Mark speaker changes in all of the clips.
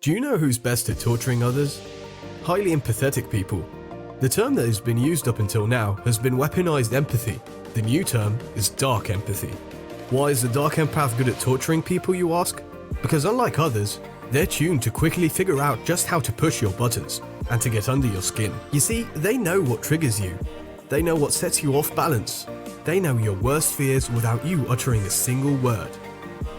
Speaker 1: Do you know who's best at torturing others? Highly empathetic people. The term that has been used up until now has been weaponized empathy. The new term is dark empathy. Why is the dark empath good at torturing people, you ask? Because unlike others, they're tuned to quickly figure out just how to push your buttons and to get under your skin. You see, they know what triggers you. They know what sets you off balance. They know your worst fears without you uttering a single word.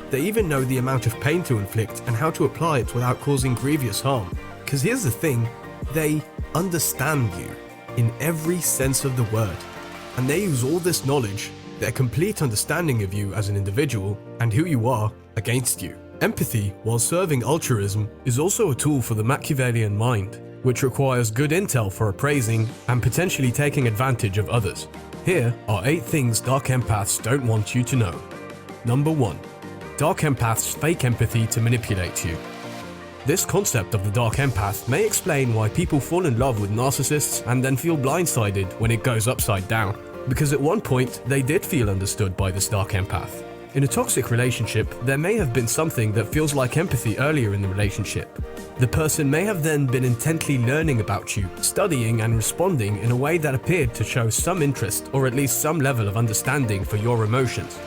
Speaker 1: They even know the amount of pain to inflict and how to apply it without causing grievous harm. Because here's the thing, they understand you in every sense of the word. And they use all this knowledge, their complete understanding of you as an individual and who you are, against you. Empathy, while serving altruism, is also a tool for the Machiavellian mind, which requires good intel for appraising and potentially taking advantage of others. Here are 8 things dark empaths don't want you to know. Number 1. Dark empaths fake empathy to manipulate you. This concept of the dark empath may explain why people fall in love with narcissists and then feel blindsided when it goes upside down, because at one point they did feel understood by this dark empath. In a toxic relationship, there may have been something that feels like empathy earlier in the relationship. The person may have then been intently learning about you, studying and responding in a way that appeared to show some interest or at least some level of understanding for your emotions.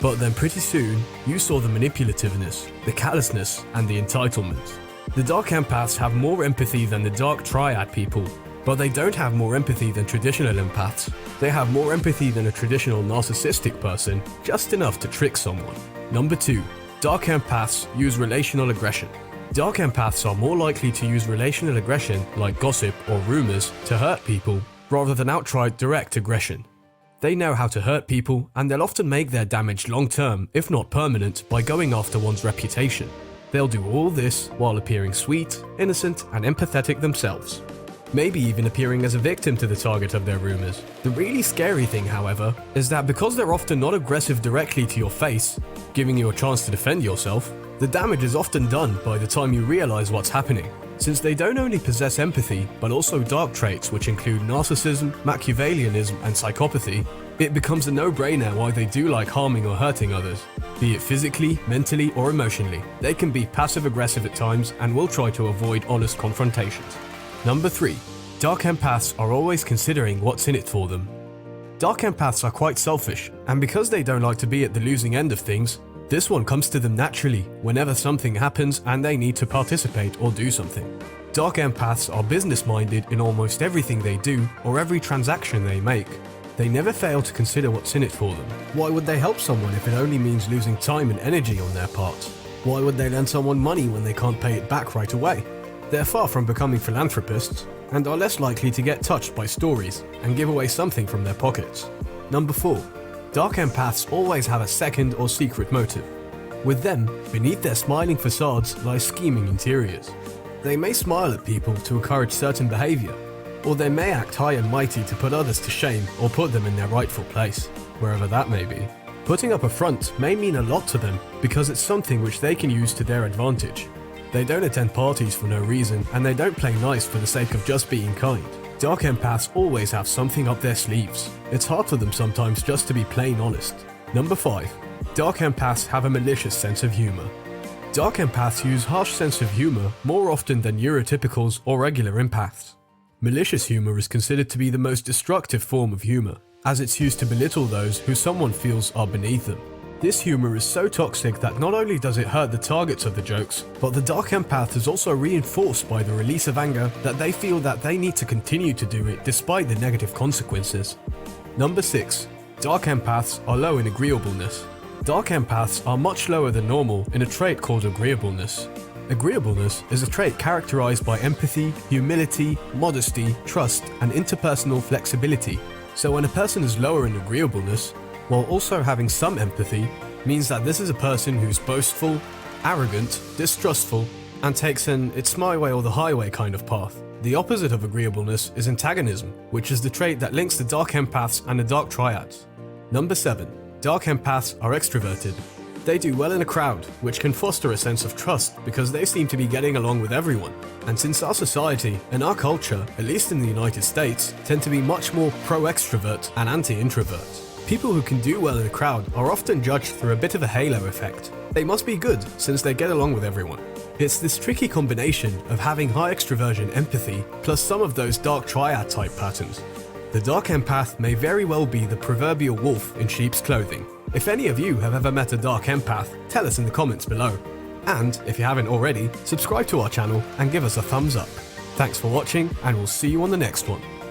Speaker 1: But then pretty soon, you saw the manipulativeness, the callousness, and the entitlement. The dark empaths have more empathy than the dark triad people, but they don't have more empathy than traditional empaths. They have more empathy than a traditional narcissistic person, just enough to trick someone. Number 2. Dark empaths use relational aggression. Dark empaths are more likely to use relational aggression, like gossip or rumors, to hurt people, rather than outright direct aggression. They know how to hurt people, and they'll often make their damage long-term, if not permanent, by going after one's reputation. They'll do all this while appearing sweet, innocent, and empathetic themselves. Maybe even appearing as a victim to the target of their rumors. The really scary thing, however, is that because they're often not aggressive directly to your face, giving you a chance to defend yourself, the damage is often done by the time you realize what's happening. Since they don't only possess empathy, but also dark traits which include narcissism, Machiavellianism, and psychopathy, it becomes a no-brainer why they do like harming or hurting others. Be it physically, mentally, or emotionally, they can be passive-aggressive at times and will try to avoid honest confrontations. Number 3. Dark empaths are always considering what's in it for them. Dark empaths are quite selfish, and because they don't like to be at the losing end of things, this one comes to them naturally whenever something happens and they need to participate or do something. Dark empaths are business-minded in almost everything they do or every transaction they make. They never fail to consider what's in it for them. Why would they help someone if it only means losing time and energy on their part? Why would they lend someone money when they can't pay it back right away? They're far from becoming philanthropists and are less likely to get touched by stories and give away something from their pockets. Number 4. Dark empaths always have a second or secret motive. With them, beneath their smiling facades lie scheming interiors. They may smile at people to encourage certain behavior, or they may act high and mighty to put others to shame or put them in their rightful place, wherever that may be. Putting up a front may mean a lot to them because it's something which they can use to their advantage. They don't attend parties for no reason, and they don't play nice for the sake of just being kind. Dark empaths always have something up their sleeves. It's hard for them sometimes just to be plain honest. Number 5. Dark empaths have a malicious sense of humor. Dark empaths use harsh sense of humor more often than neurotypicals or regular empaths. Malicious humor is considered to be the most destructive form of humor, as it's used to belittle those who someone feels are beneath them. This humor is so toxic that not only does it hurt the targets of the jokes, but the dark empath is also reinforced by the release of anger that they feel that they need to continue to do it despite the negative consequences. Number 6. Dark empaths are low in agreeableness. Dark empaths are much lower than normal in a trait called agreeableness. Agreeableness is a trait characterized by empathy, humility, modesty, trust, and interpersonal flexibility. So when a person is lower in agreeableness, while also having some empathy, means that this is a person who's boastful, arrogant, distrustful, and takes an it's my way or the highway kind of path. The opposite of agreeableness is antagonism, which is the trait that links the dark empaths and the dark triads. Number 7. Dark empaths are extroverted. They do well in a crowd, which can foster a sense of trust because they seem to be getting along with everyone. And since our society and our culture, at least in the United States, tend to be much more pro-extrovert and anti-introvert, people who can do well in a crowd are often judged through a bit of a halo effect. They must be good since they get along with everyone. It's this tricky combination of having high extroversion empathy plus some of those dark triad type patterns. The dark empath may very well be the proverbial wolf in sheep's clothing. If any of you have ever met a dark empath, tell us in the comments below. And if you haven't already, subscribe to our channel and give us a thumbs up. Thanks for watching, and we'll see you on the next one.